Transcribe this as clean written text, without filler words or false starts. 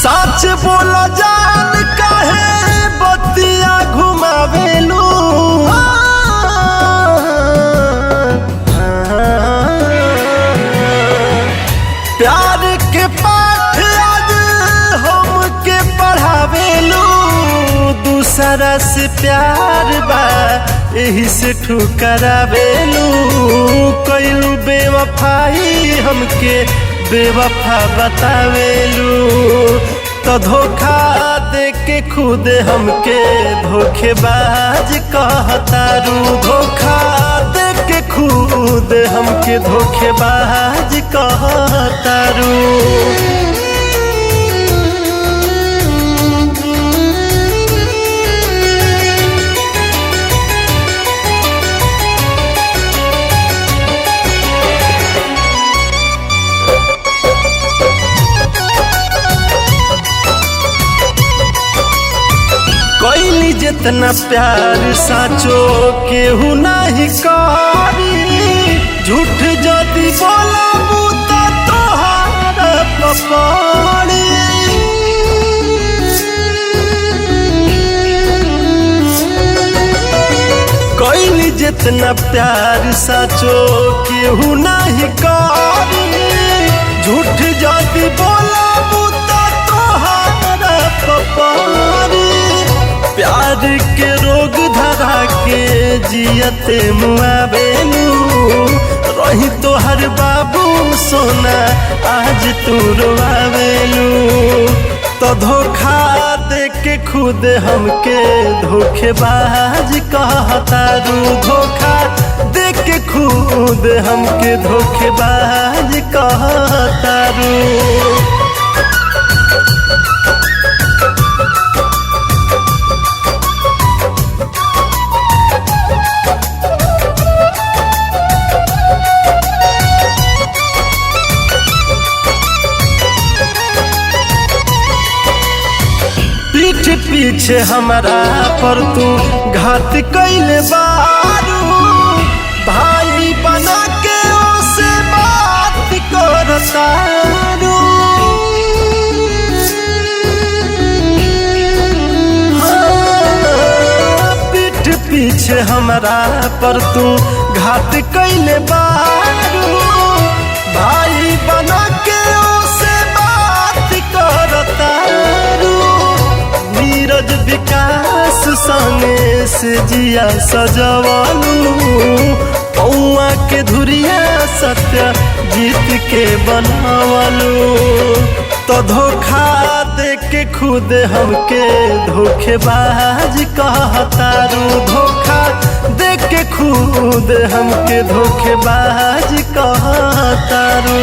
सच बोला जान काहे बतिया घुमावेलू। प्यार के पाठ आज हमके पढ़ावेलू। दूसरा से प्यार बा यही से ठुकरावेलू। कइलू बेवफाई हमके बेवफा बतावेलू। तो धोखा दे के खुद हमके धोखेबाज कहतारू। धोखा दे के खुद हमके धोखेबाज कहतारू। कोई जितना प्यार साचो केहू नहीं करी। झूठ जदी बोलबू तो तोहार पपड़ी। कोई जितना प्यार साचो केहू नहीं करी। झूठ जदी बोलबू तो तोहार पपड़ी। प्यार के रोग धरा के जियते मुआवेलू। रही तो हर बाबू सोना आज तू रोआवेलू। तो धोखा दे के खुद हमके धोखेबाज कहतारू। धोखा दे के खुद हमके धोखेबाज कहतारू। पीठ पीछे हमारा पर तू घात कैले बारू। भाई बना के ओसे बात करतारू। पीठ पीछे हमारा पर तू घात कैले बारू। भाई बना के ओसे बात करतारू। नीरज विकास संगे से जिया सजवालू। पौआ के धुरिया सत्य जीत के बनावलू। तो धोखा दे के खुद हमके धोखेबाज कहतारू। धोखा दे के खुद हमके धोखेबाज कहतारू।